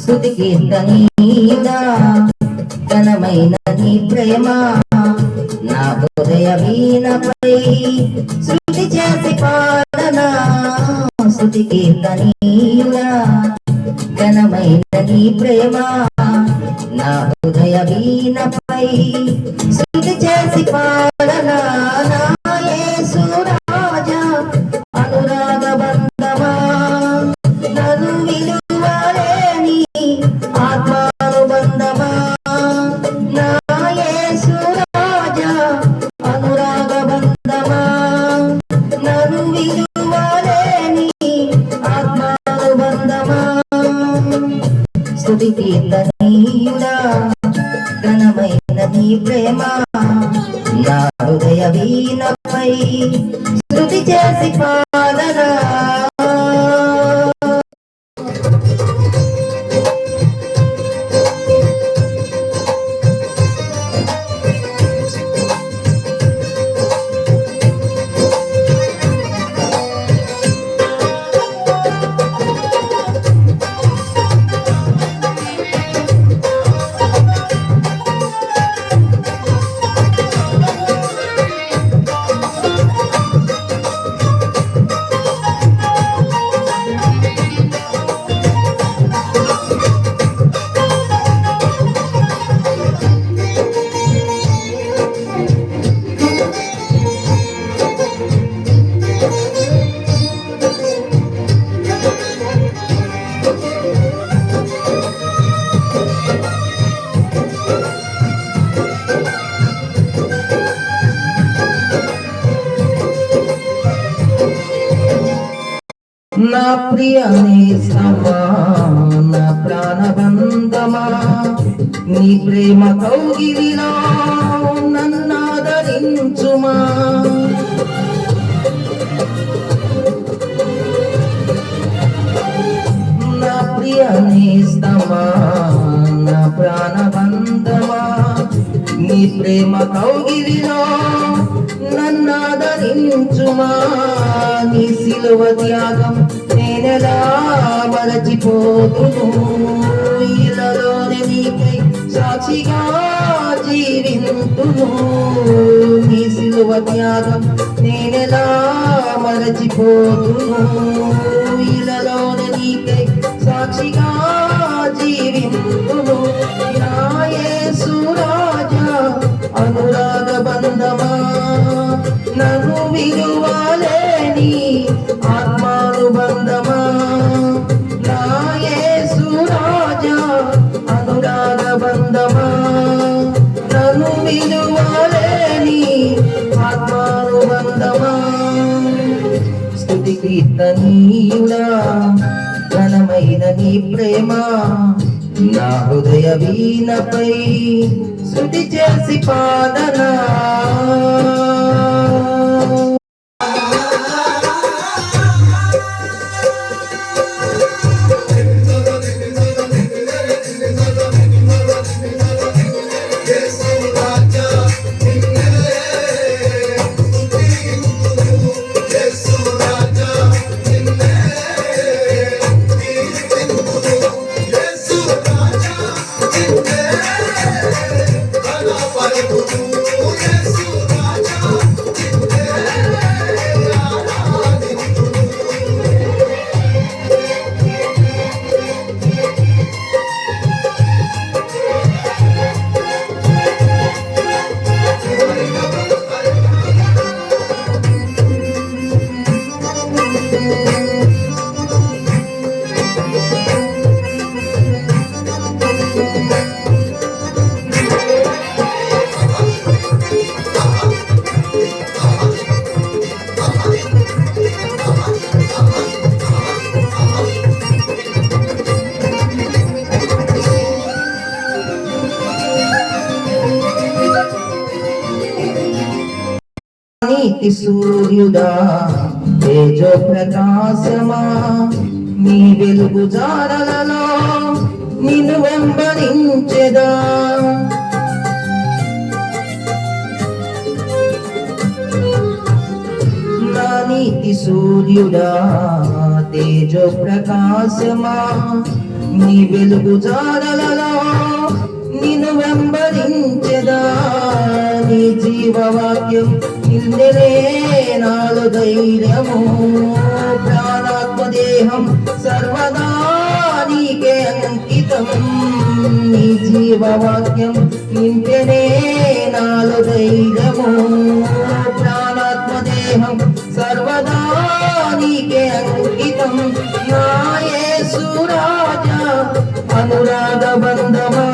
స్తుతి కీర్తనీయుడా ఘనమైన నీ ప్రేమ నా హృదయ వీణపై శృతి చేసి పాడనా. స్తుతి కీర్తనీయుడా ఘనమైన నీ ప్రేమ నా హృదయ వీణపై శృతి చేసి పాడనా. నా యేసు రాజా అనురాగ బంధమా నన్ను విలువలేని ఆత్మానుబంధమా. నా యేసు రాజా అనురాగ బంధమా నన్ను విలువలేని ఆత్మానుబంధమా. స్తుతి కీర్తనీయుడా ఘనమైన నీ ప్రేమ నా హృదయ వీణపై శృతి చేసి పాడనా. నా ప్రియ నేస్తమా నా ప్రాణబంధమా నీ ప్రేమ కౌగిలిలో నన్నాదరించుమా. నా ప్రియ నేస్తమా నా ప్రాణబంధమా నీ ప్రేమ కౌగిలిలో నన్నాదరించుమా. నీ సిలువ త్యాగం నేనెలా మరచిపోతును. ఇలాలోనే నీకై సాక్షిగా జీవింతును. నీ సిలువ త్యాగం నేనెలా మరచిపోతును. ఇలాలోనే నీకై సాక్షిగా జీవింతును. నా యేసు రాజా అనురాగ బంధమా నన్ను విలువలేని ఆత్మానుబంధమా. నా యేసు రాజా అనురాగ బంధమా నన్ను విలువలేని ఆత్మానుబంధమా. స్తుతి కీర్తనీయుడా ఘనమైన నీ ప్రేమ నా హృదయ వీణపై శృతి చేసి పాడనా. నీతి సూర్యుడా తేజో ప్రకాశమా నీ వెలుగు జాడలలో నిన్ను వెంబడించెదా నా నీతి సూర్యుడా తేజో ప్రకాశమా నీ వెలుగు జాడలలో నిన్ను వెంబడించెదా నీ జీవవాక్యం నిన్నెనే నాలో ధైర్యము ప్రాణాత్మ దేహం సర్వదా నీకే అంకితం నీ జీవవాక్యం నిన్నెనే నాలో ధైర్యము ప్రాణాత్మ దేహం సర్వదా నీకే అంకితం నా యేసు రాజా అనురాగ బంధమా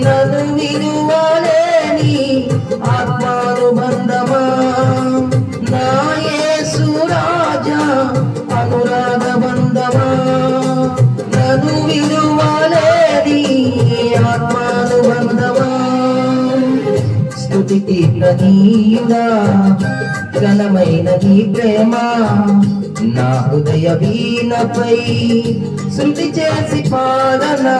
నన్ను విలువలేని ఆత్మానుబంధమా నా యేసు రాజా అనురాగ బంధమా నన్ను విలువలేని ఆత్మానుబంధమా స్తుతి కీర్తనీయుడా ఘనమైన నీ ప్రేమ నా హృదయ వీణపై శృతి చేసి పాడనా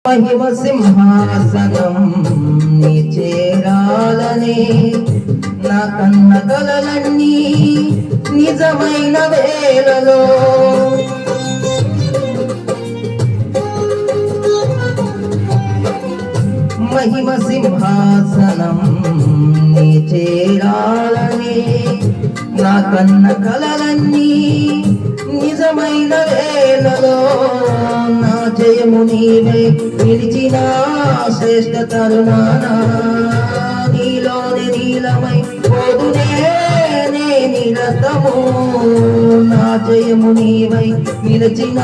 మహిమ సింహాసనం నీ చేరాలని నా కన్న కలలన్నీ నిజమైన వేళలో మహిమ సింహాసనం నీ చేరాలని నా కన్న కలలన్నీ నిజమైన వేళలో నా జయము నీవే నిలిచిన శ్రేష్ఠ తరుణాన నీలోని నీలమై పోదునే నే నిరతము నా జయము నీవై నిలిచిన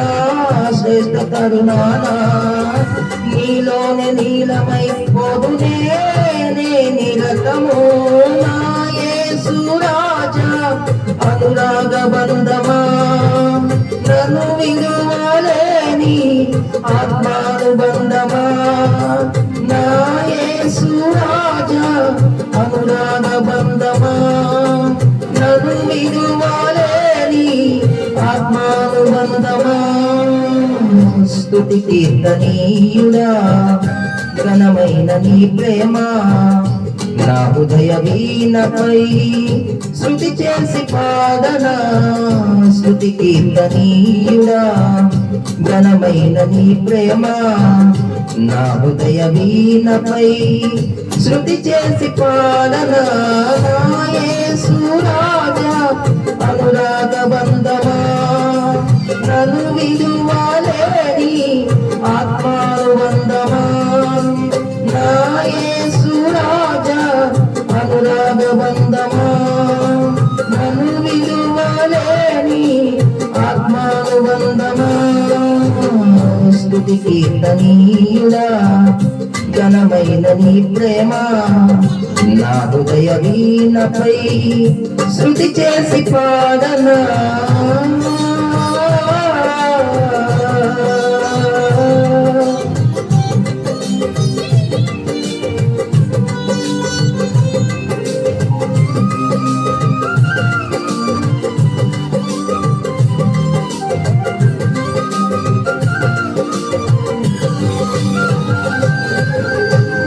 శ్రేష్ఠ తరుణాన నీలోని నీలమై పోదునే నే నిరతము నా యేసు రాజా అనురాగ బంధమా నన్ను విలువలేని ఆత్మానుబంధమా నా యేసు రాజా అనురాగ బంధమా నన్ను విలువలేని ఆత్మానుబంధమా స్తుతి కీర్తనీయుడా ఘనమైన నీ ప్రేమ నా హృదయ వీణపై శృతి చేసి పాడనా స్తుతి కీర్తనీయుడా ఘనమైన నీ ప్రేమ నా హృదయ వీణపై శృతి చేసి పాడనా నా యేసు రాజా అనురాగ బంధమా నన్ను విలువలేని ఆత్మానుబంధమా నా యేసు రాజా అనురాగ బంధమా నన్ను విలువలేని ఆత్మానుబంధమా స్తుతి కీర్తనీయుడా ఘనమైన నీ ప్రేమ నా హృదయ వీణపై శృతి చేసి పాడనా